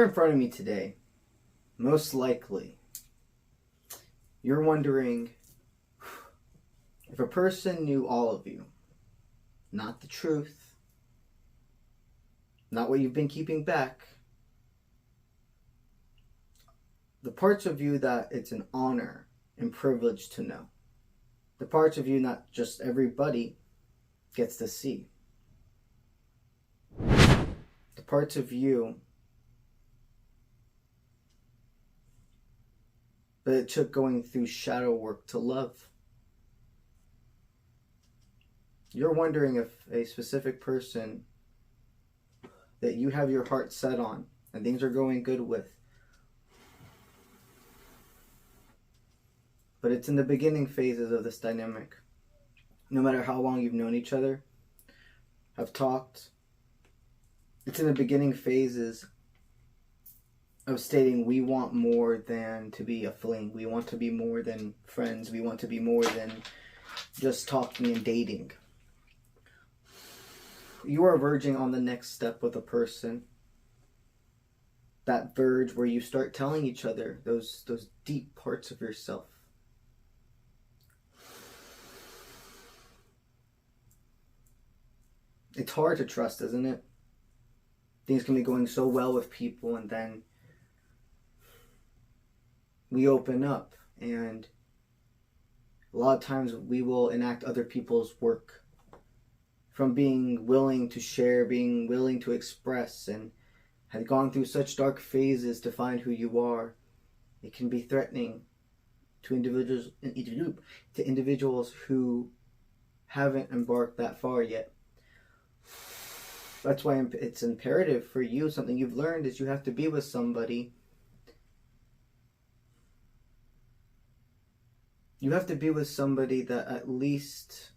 you're in front of me today, most likely, you're wondering if a person knew all of you, not the truth, not what you've been keeping back, the parts of you that it's an honor and privilege to know, the parts of you not just everybody gets to see, the parts of you that it took going through shadow work to love. You're wondering if a specific person that you have your heart set on and things are going good with, but it's in the beginning phases of this dynamic. No matter how long you've known each other, have talked, it's in the beginning phases of stating we want more than to be a fling. We want to be more than friends. We want to be more than just talking and dating. You are verging on the next step with a person. That verge where you start telling each other those deep parts of yourself. It's hard to trust, isn't it? Things can be going so well with people and then we open up, and a lot of times we will enact other people's work. From being willing to share, being willing to express, and had gone through such dark phases to find who you are, it can be threatening to individuals who haven't embarked that far yet. That's why it's imperative for you, something you've learned is you have to be with somebody. You have to be with somebody that at least,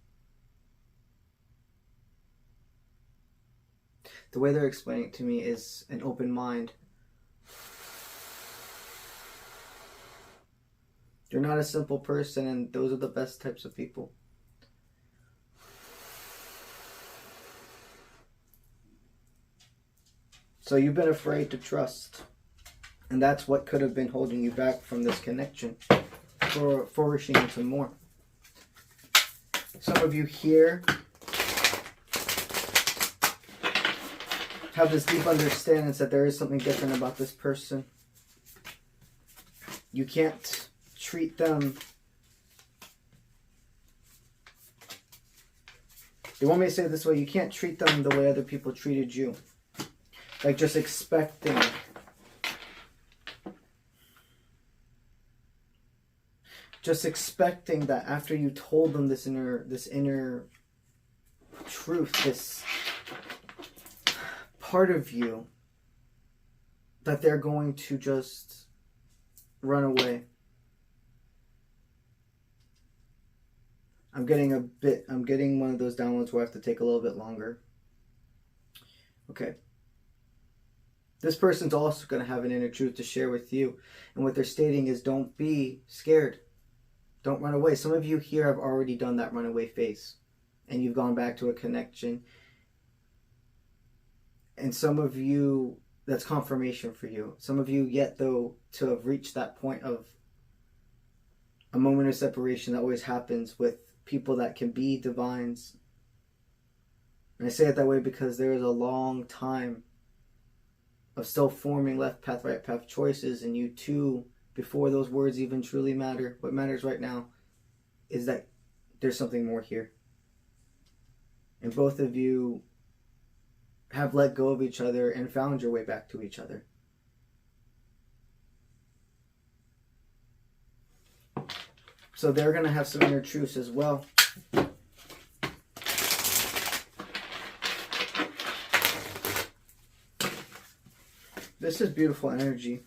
the way they're explaining it to me is an open mind. You're not a simple person, and those are the best types of people. So you've been afraid to trust, and that's what could have been holding you back from this connection, for flourishing into more. Some of you here have this deep understanding that there is something different about this person. You can't treat them. They want me to say it this way: you can't treat them the way other people treated you. Like just expecting that after you told them this inner truth, this part of you, that they're going to just run away. I'm getting one of those downloads where I have to take a little bit longer. Okay. This person's also going to have an inner truth to share with you. And what they're stating is, don't be scared. Don't run away. Some of you here have already done that runaway phase. And you've gone back to a connection. And some of you, that's confirmation for you. Some of you yet, though, to have reached that point of a moment of separation that always happens with people that can be divines. And I say it that way because there is a long time of still forming left path, right path choices in you too, before those words even truly matter. What matters right now is that there's something more here. And both of you have let go of each other and found your way back to each other. So they're going to have some inner truths as well. This is beautiful energy.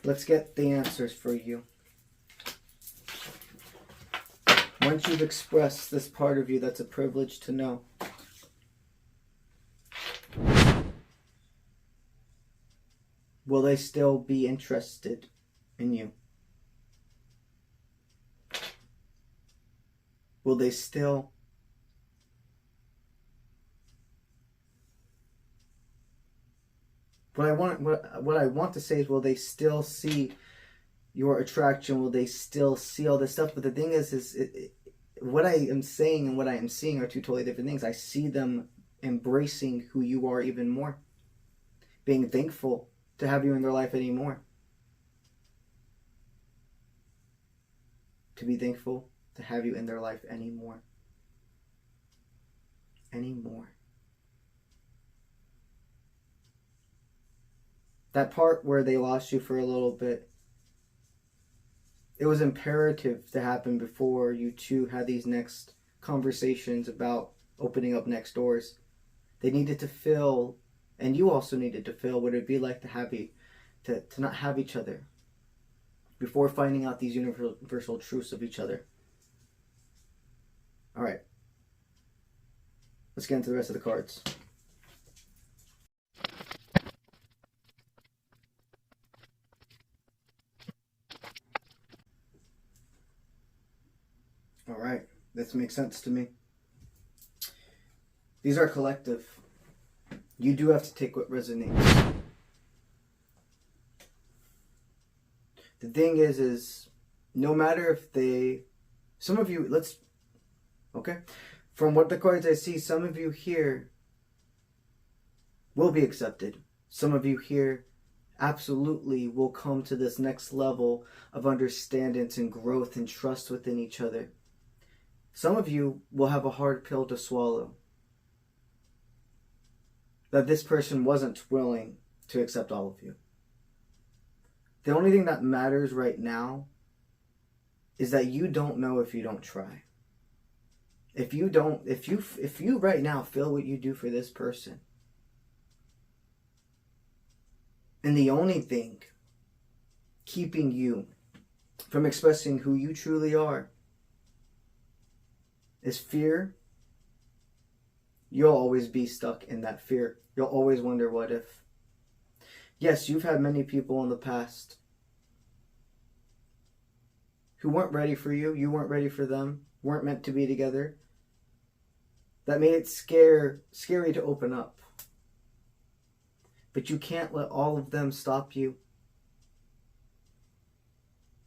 Let's get the answers for you. Once you've expressed this part of you that's a privilege to know, will they still be interested in you? Will they still What I want to say is, will they still see your attraction? Will they still see all this stuff? But the thing is what I am saying and what I am seeing are two totally different things. I see them embracing who you are even more, being thankful to have you in their life anymore. To be thankful to have you in their life anymore. Anymore. That part where they lost you for a little bit, it was imperative to happen before you two had these next conversations about opening up next doors. They needed to feel, and you also needed to feel, what it'd be like to have you, to not have each other before finding out these universal truths of each other. All right. Let's get into the rest of the cards. All right. This makes sense to me. These are collective. You do have to take what resonates. The thing is no matter if they, some of you, okay, from what the cards I see, some of you here will be accepted. Some of you here absolutely will come to this next level of understanding and growth and trust within each other. Some of you will have a hard pill to swallow, that this person wasn't willing to accept all of you. The only thing that matters right now is that you don't know if you don't try. If you right now feel what you do for this person, and the only thing keeping you from expressing who you truly are is fear, you'll always be stuck in that fear. You'll always wonder, what if? Yes, you've had many people in the past who weren't ready for you. You weren't ready for them. Weren't meant to be together. That made it scary to open up. But you can't let all of them stop you.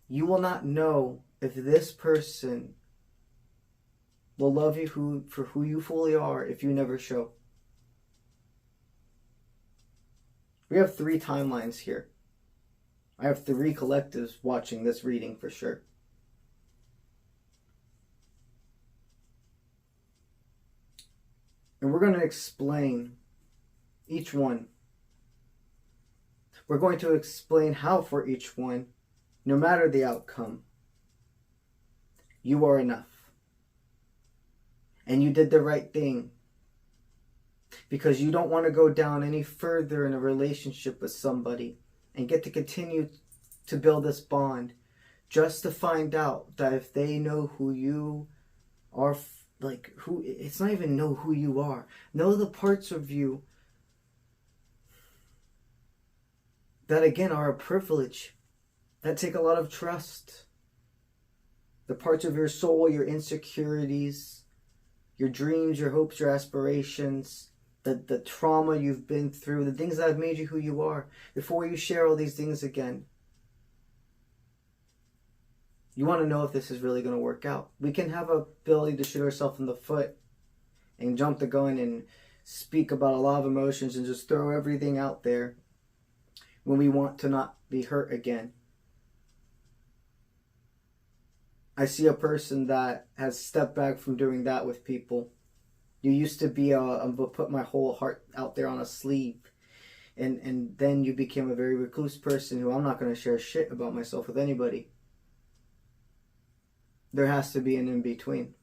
You will not know if this person will love you for who you fully are if you never show. We have 3 timelines here. I have 3 collectives watching this reading for sure. And we're going to explain each one. We're going to explain how for each one, no matter the outcome, you are enough. And you did the right thing. Because you don't want to go down any further in a relationship with somebody and get to continue to build this bond just to find out that if they know who you are, it's not even know who you are. Know the parts of you that again are a privilege, that take a lot of trust. The parts of your soul, your insecurities, your dreams, your hopes, your aspirations, the trauma you've been through, the things that have made you who you are, before you share all these things again. You want to know if this is really going to work out. We can have a ability to shoot ourselves in the foot and jump the gun and speak about a lot of emotions and just throw everything out there when we want to not be hurt again. I see a person that has stepped back from doing that with people. You used to be I'm going to put my whole heart out there on a sleeve. And then you became a very recluse person who, I'm not going to share shit about myself with anybody. There has to be an in-between.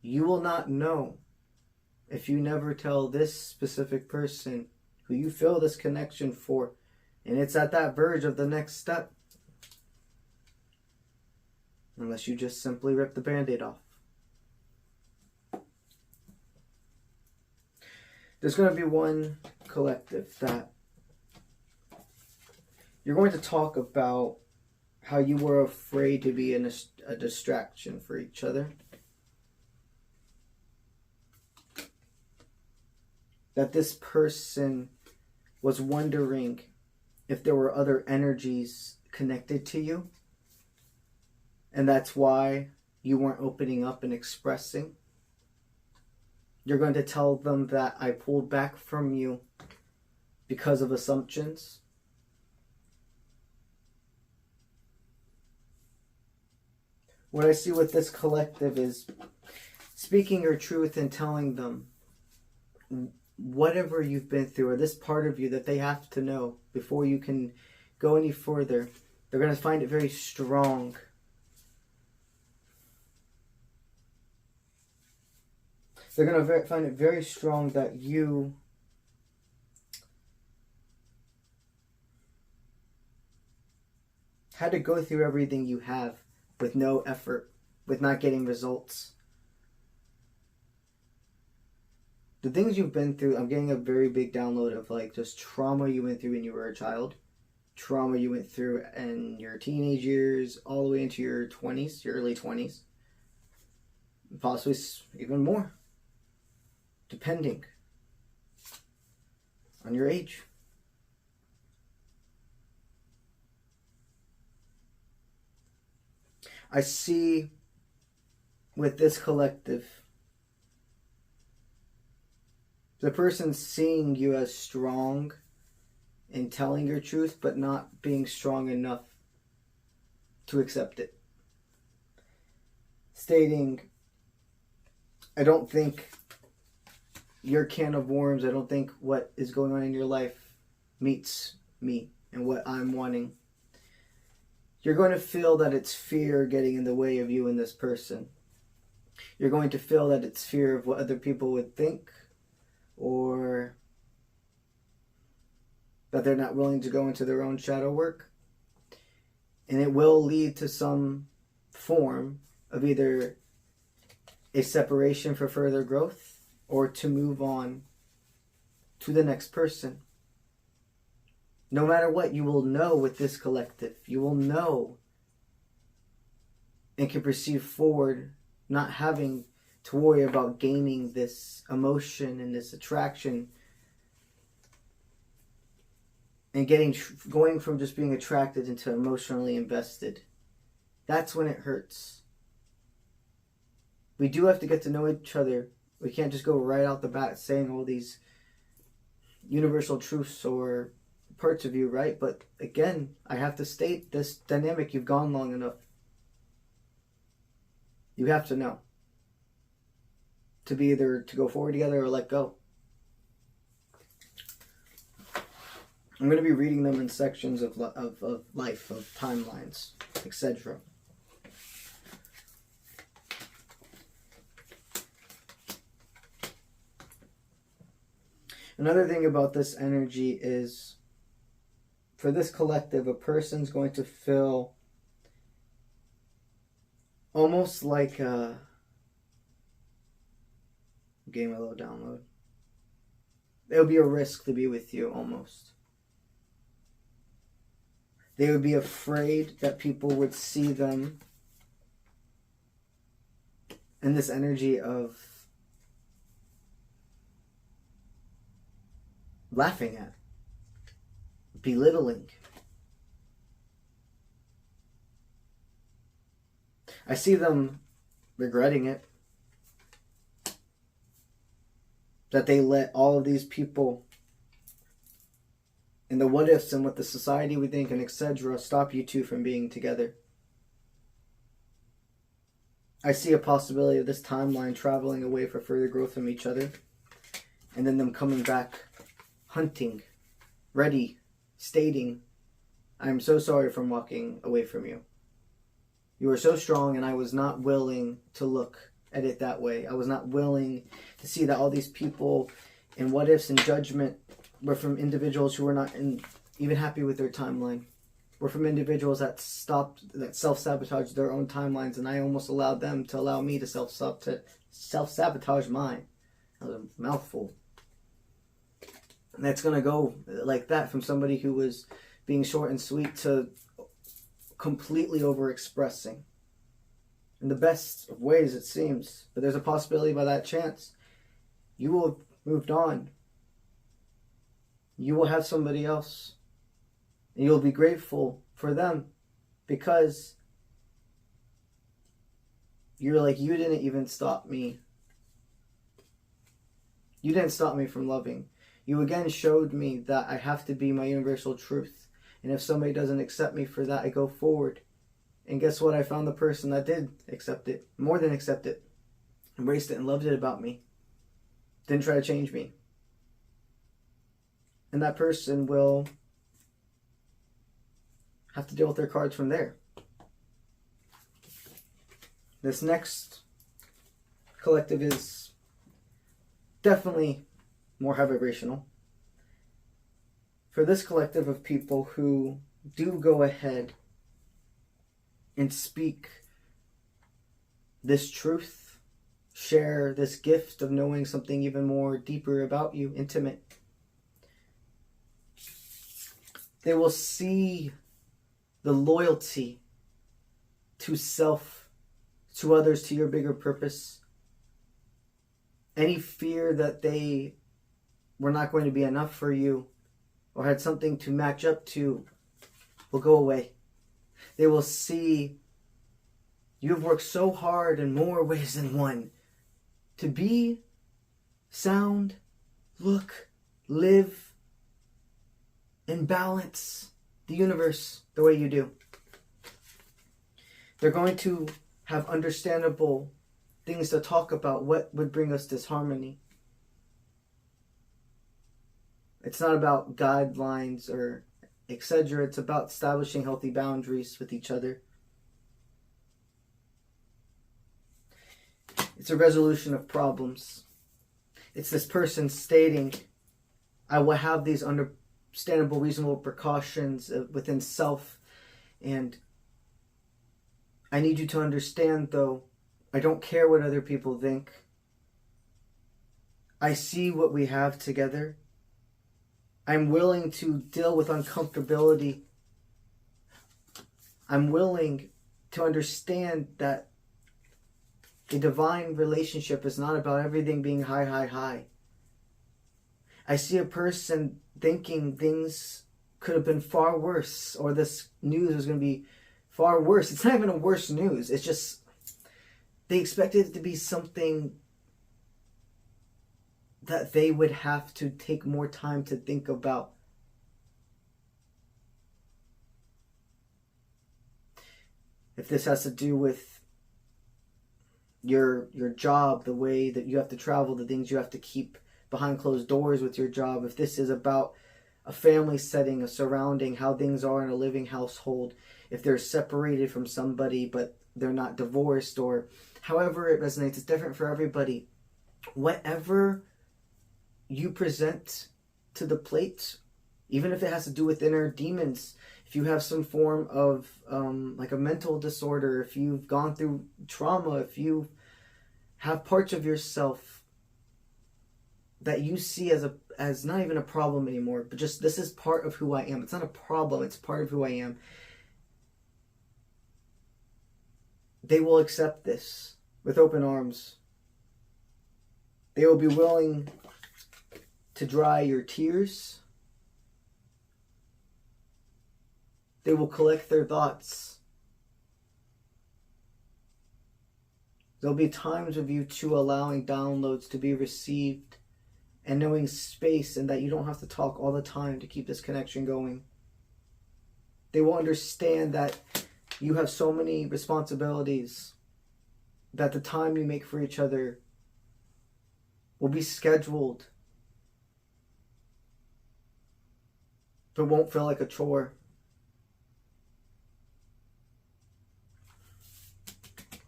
You will not know if you never tell this specific person who you feel this connection for, and it's at that verge of the next step, unless you just simply rip the Band-Aid off. There's going to be one collective that you're going to talk about how you were afraid to be a distraction for each other. that this person was wondering if there were other energies connected to you. And that's why you weren't opening up and expressing. You're going to tell them that I pulled back from you because of assumptions. What I see with this collective is speaking your truth and telling them whatever you've been through, or this part of you that they have to know before you can go any further. They're going to find it very strong. They're going to find it very strong that you had to go through everything you have with no effort, with not getting results. The things you've been through, I'm getting a very big download of like just trauma you went through when you were a child, trauma you went through in your teenage years, all the way into your 20s, your early 20s, possibly even more, depending on your age. I see with this collective, the person seeing you as strong in telling your truth, but not being strong enough to accept it. Stating, I don't think your can of worms, I don't think what is going on in your life meets me and what I'm wanting. You're going to feel that it's fear getting in the way of you and this person. You're going to feel that it's fear of what other people would think, or that they're not willing to go into their own shadow work. And it will lead to some form of either a separation for further growth or to move on to the next person. No matter what, you will know with this collective. You will know and can perceive forward, not having to worry about gaining this emotion and this attraction, and going from just being attracted into emotionally invested. That's when it hurts. We do have to get to know each other. We can't just go right out the bat saying all these universal truths or parts of you, right? But again, I have to state this dynamic. You've gone long enough. You have to know to be either to go forward together or let go. I'm going to be reading them in sections of life, of timelines, etc. Another thing about this energy is, for this collective, a person's going to feel almost like a game a little download. It would be a risk to be with you, almost. They would be afraid that people would see them in this energy of laughing at, belittling. I see them regretting it. That they let all of these people and the what ifs and what the society would think and etc. stop you two from being together. I see a possibility of this timeline traveling away for further growth from each other, and then them coming back hunting, ready, stating, I'm so sorry for walking away from you. You were so strong and I was not willing to look at it that way. I was not willing to see that all these people and what ifs and judgment were from individuals who were not even happy with their timeline. Were from individuals that self-sabotaged their own timelines, and I almost allowed them to allow me to self-sabotage mine. That was a mouthful. And that's going to go like that, from somebody who was being short and sweet to completely over-expressing. In the best of ways, it seems. But there's a possibility by that chance you will have moved on. you will have somebody else. And you'll be grateful for them because you're like, you didn't even stop me. You didn't stop me from loving. You again showed me that I have to be my universal truth. And if somebody doesn't accept me for that, I go forward. And guess what? I found the person that did accept it. More than accept it. Embraced it and loved it about me. Didn't try to change me. And that person will have to deal with their cards from there. This next collective is definitely more high vibrational. For this collective of people who do go ahead and speak this truth, share this gift of knowing something even more deeper about you, intimate, they will see the loyalty to self, to others, to your bigger purpose. Any fear that they were not going to be enough for you or had something to match up to will go away. They will see you have worked so hard in more ways than one to be, sound, look, live, and balance the universe the way you do. They're going to have understandable things to talk about. What would bring us disharmony? It's not about guidelines or etc. It's about establishing healthy boundaries with each other. It's a resolution of problems. It's this person stating, I will have these understandable, reasonable precautions within self. And I need you to understand, though, I don't care what other people think. I see what we have together. I'm willing to deal with uncomfortability. I'm willing to understand that a divine relationship is not about everything being high, high, high. I see a person thinking things could have been far worse, or this news was going to be far worse. It's not even a worse news. It's just they expected it to be something that they would have to take more time to think about. If this has to do with your job, the way that you have to travel, the things you have to keep behind closed doors with your job, if this is about a family setting, a surrounding, how things are in a living household, if they're separated from somebody but they're not divorced, or however it resonates, it's different for everybody. Whatever you present to the plate, even if it has to do with inner demons, if you have some form of like a mental disorder, if you've gone through trauma, if you have parts of yourself that you see as not even a problem anymore, but just this is part of who I am. It's not a problem, it's part of who I am. They will accept this with open arms. They will be willing to dry your tears. They will collect their thoughts. There'll be times of you two allowing downloads to be received and knowing space, and that you don't have to talk all the time to keep this connection going. They will understand that you have so many responsibilities that the time you make for each other will be scheduled, but won't feel like a chore.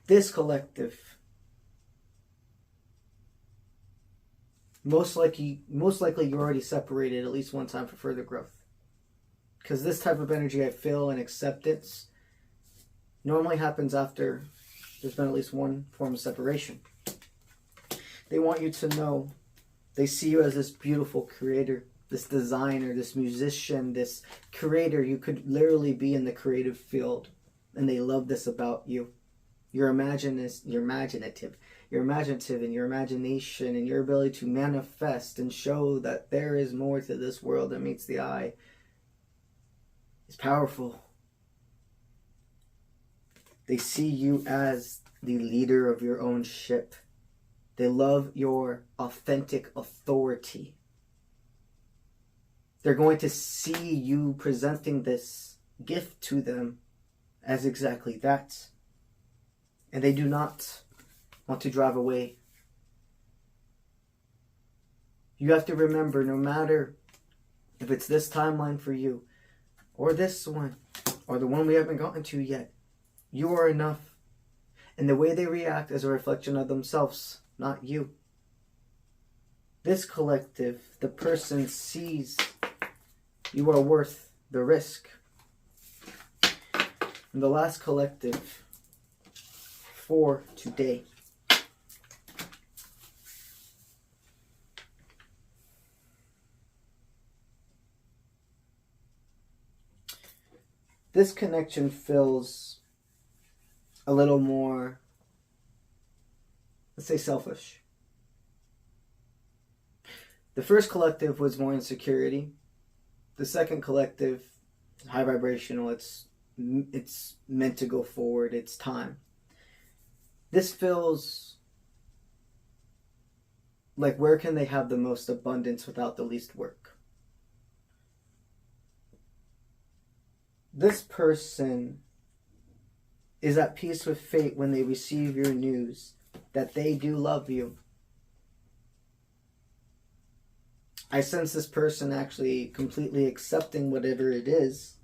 This collective, most likely you're already separated at least one time for further growth. Because this type of energy I feel and acceptance normally happens after there's been at least one form of separation. They want you to know they see you as this beautiful creator, this designer, this musician, this creator. You could literally be in the creative field, and they love this about you. You're imaginative, and your imagination and your ability to manifest and show that there is more to this world than meets the eye is powerful. They see you as the leader of your own ship. They love your authentic authority. They're going to see you presenting this gift to them as exactly that. And they do not want to drive away. You have to remember, no matter if it's this timeline for you, or this one, or the one we haven't gotten to yet, you are enough. And the way they react is a reflection of themselves, not you. This collective, the person sees you are worth the risk. And the last collective for today. This connection feels a little more, let's say, selfish. The first collective was more insecurity. The second collective, high vibrational, it's meant to go forward, it's time. This feels like, where can they have the most abundance without the least work? This person is at peace with fate when they receive your news that they do love you. I sense this person actually completely accepting whatever it is,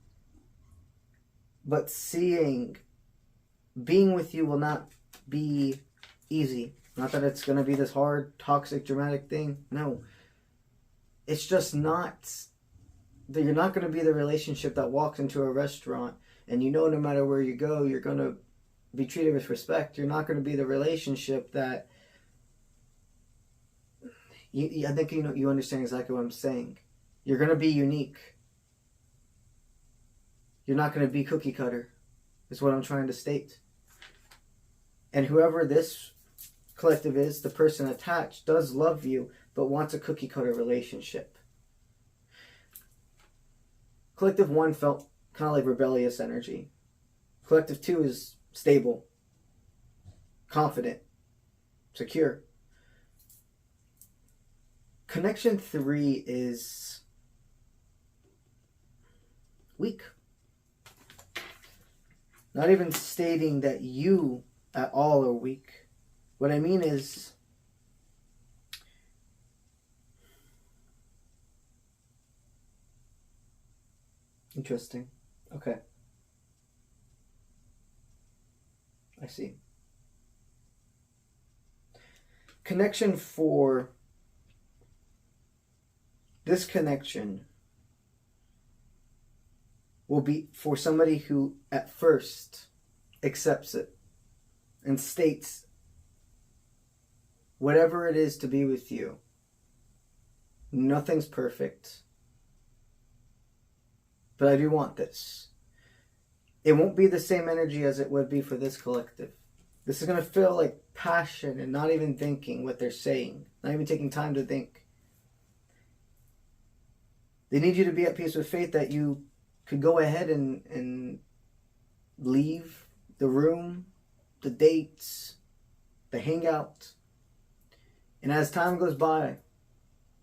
but being with you will not be easy. Not that it's going to be this hard, toxic, dramatic thing. No. It's just not that you're not going to be the relationship that walks into a restaurant and you know no matter where you go, you're going to be treated with respect. You're not going to be the relationship that I think you understand exactly what I'm saying. You're going to be unique. You're not going to be cookie cutter, is what I'm trying to state. And whoever this collective is, the person attached, does love you, but wants a cookie cutter relationship. Collective 1 felt kind of like rebellious energy. Collective 2 is stable, confident, secure. Connection 3 is weak. Not even stating that you at all are weak. What I mean is, interesting. Okay. I see. Connection 4. This connection will be for somebody who at first accepts it and states whatever it is to be with you. Nothing's perfect, but I do want this. It won't be the same energy as it would be for this collective. This is going to feel like passion and not even thinking what they're saying, not even taking time to think. They need you to be at peace with fate that you could go ahead and leave the room, the dates, the hangout. And as time goes by,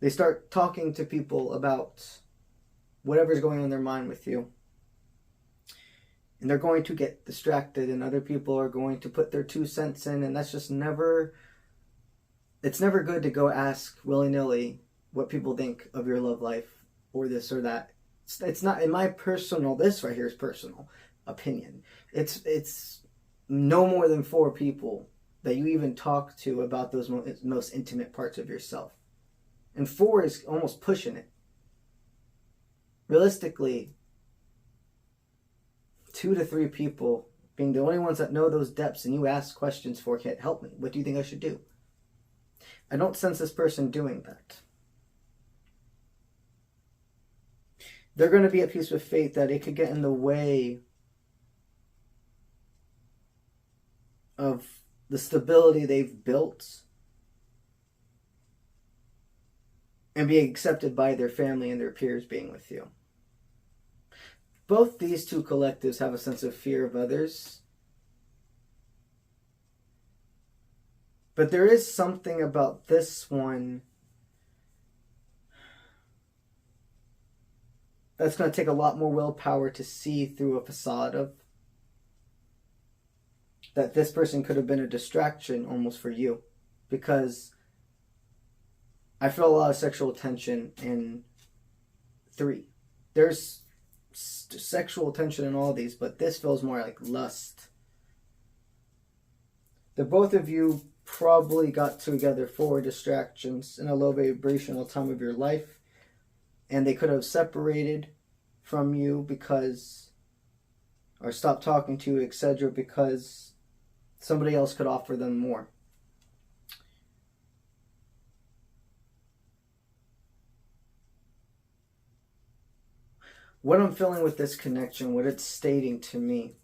they start talking to people about whatever's going on in their mind with you. And they're going to get distracted, and other people are going to put their 2 cents in, and that's just never... It's never good to go ask willy-nilly what people think of your love life, or this or that. It's not, in my personal, this right here is personal opinion. It's no more than 4 people that you even talk to about those most intimate parts of yourself. And 4 is almost pushing it. Realistically, 2 to 3 people being the only ones that know those depths and you ask questions for, can't help me. What do you think I should do? I don't sense this person doing that. They're going to be at peace with fate that it could get in the way of the stability they've built and being accepted by their family and their peers being with you. Both these two collectives have a sense of fear of others. But there is something about this one that's going to take a lot more willpower to see through a facade of. That this person could have been a distraction almost for you. Because I feel a lot of sexual tension in 3. There's sexual tension in all these, but this feels more like lust. The both of you probably got together for distractions in a low vibrational time of your life, and they could have separated from you because, or stopped talking to you, etc., because somebody else could offer them more. What I'm feeling with this connection, what it's stating to me,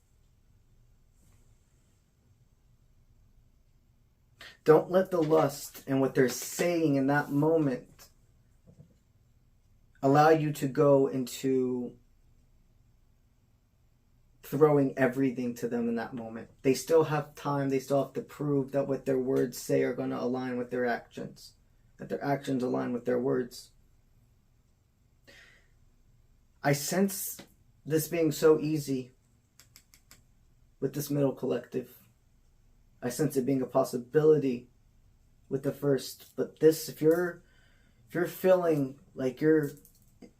don't let the lust and what they're saying in that moment allow you to go into throwing everything to them in that moment. They still have time. They still have to prove that what their words say are going to align with their actions. That their actions align with their words. I sense this being so easy with this middle collective. I sense it being a possibility with the first. But this, if you're feeling like you're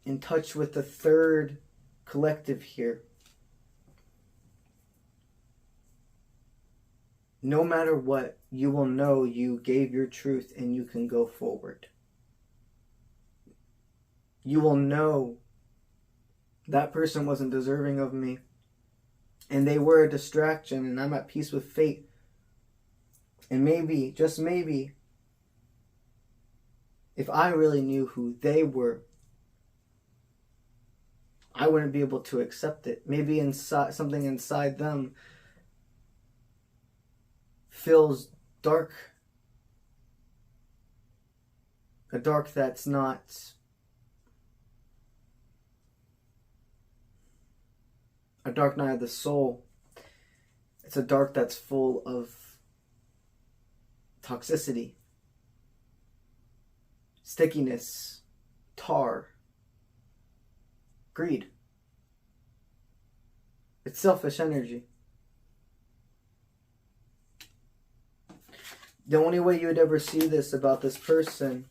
in touch with the third collective here, no matter what, you will know you gave your truth and you can go forward. You will know that person wasn't deserving of me and they were a distraction and I'm at peace with fate. And maybe, just maybe, if I really knew who they were, I wouldn't be able to accept it. Maybe inside, something inside them feels dark. A dark that's not a dark night of the soul. It's a dark that's full of toxicity, stickiness, tar, greed. It's selfish energy. The only way you would ever see this about this person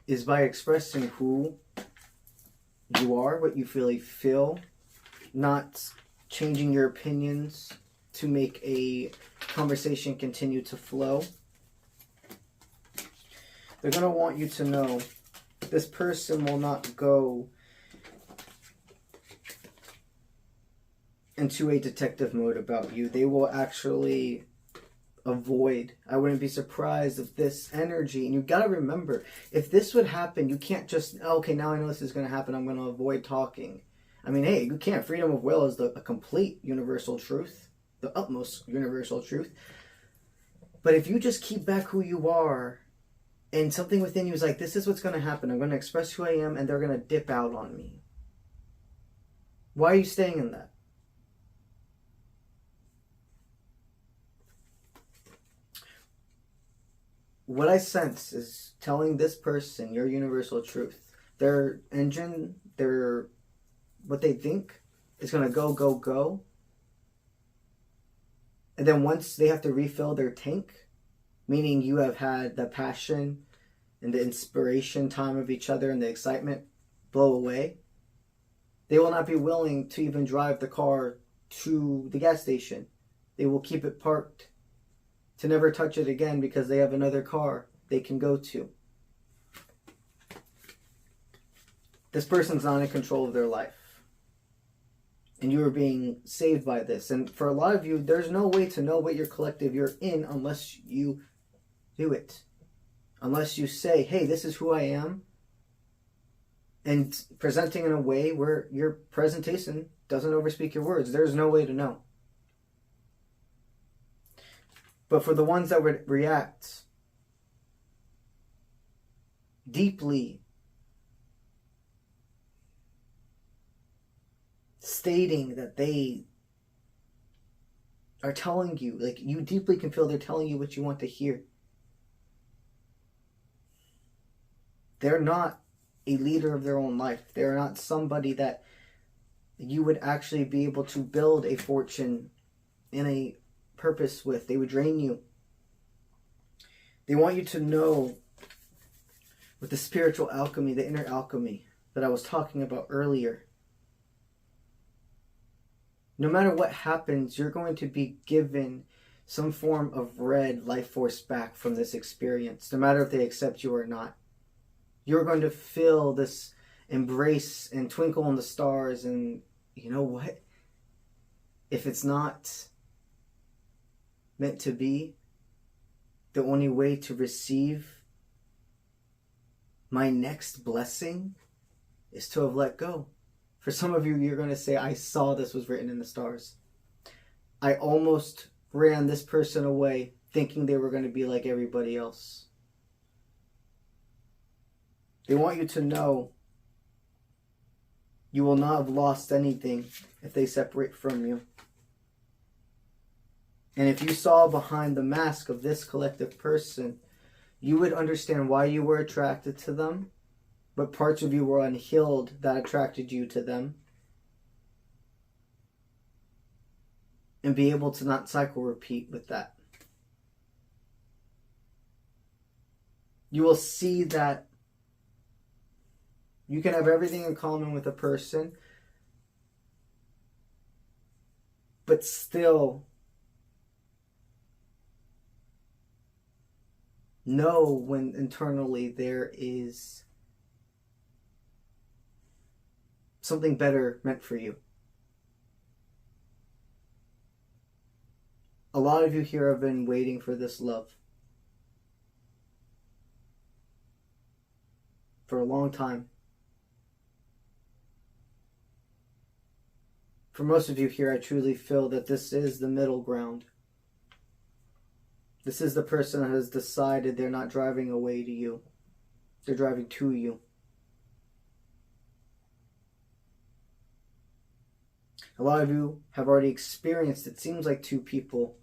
is by expressing who you are, what you really feel, not changing your opinions to make a conversation continue to flow. They're going to want you to know this person will not go into a detective mode about you. They will actually avoid. I wouldn't be surprised if this energy, and you've got to remember, if this would happen, you can't just, okay, now I know this is going to happen, I'm going to avoid talking. I mean, hey, you can't. Freedom of will is a complete universal truth, the utmost universal truth. But if you just keep back who you are, and something within you is like, this is what's going to happen, I'm going to express who I am, and they're going to dip out on me. Why are you staying in that? What I sense is telling this person your universal truth. Their engine, what they think is going to go, go, go. And then once they have to refill their tank, meaning you have had the passion and the inspiration time of each other and the excitement blow away, they will not be willing to even drive the car to the gas station. They will keep it parked to never touch it again because they have another car they can go to. This person's not in control of their life. And you are being saved by this. And for a lot of you, there's no way to know what your collective you're in unless you do it. Unless you say, hey, this is who I am. And presenting in a way where your presentation doesn't overspeak your words. There's no way to know. But for the ones that would react deeply, stating that they are telling you, like you deeply can feel they're telling you what you want to hear. They're not a leader of their own life. They're not somebody that you would actually be able to build a fortune and a purpose with. They would drain you. They want you to know with the spiritual alchemy, the inner alchemy that I was talking about earlier. No matter what happens, you're going to be given some form of red life force back from this experience, no matter if they accept you or not. You're going to feel this embrace and twinkle in the stars, and you know what? If it's not meant to be, the only way to receive my next blessing is to have let go. For some of you, you're going to say, I saw this was written in the stars. I almost ran this person away thinking they were going to be like everybody else. They want you to know you will not have lost anything if they separate from you. And if you saw behind the mask of this collective person, you would understand why you were attracted to them, but parts of you were unhealed that attracted you to them. And be able to not cycle repeat with that. You will see that you can have everything in common with a person, but still know when internally there is something better meant for you. A lot of you here have been waiting for this love for a long time. For most of you here, I truly feel that this is the middle ground. This is the person that has decided they're not driving away to you. They're driving to you. A lot of you have already experienced, it seems like, two people.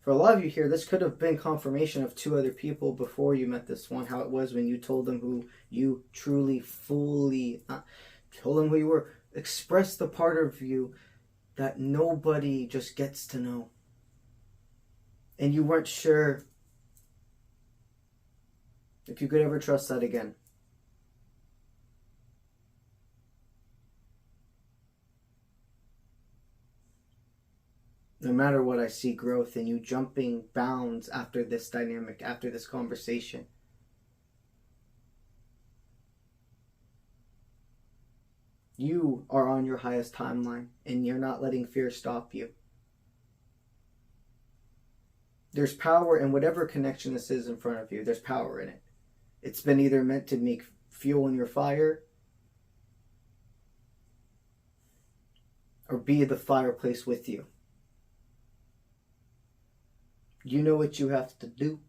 For a lot of you here, this could have been confirmation of two other people before you met this one, how it was when you told them who you truly, fully, told them who you were. Express the part of you that nobody just gets to know. And you weren't sure if you could ever trust that again. No matter what, I see growth in you, jumping bounds after this dynamic, after this conversation. You are on your highest timeline, and you're not letting fear stop you. There's power in whatever connection this is in front of you. There's power in it. It's been either meant to make fuel in your fire or be the fireplace with you. You know what you have to do,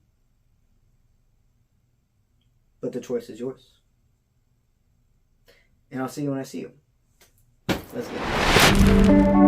but the choice is yours. And I'll see you when I see you. Let's go.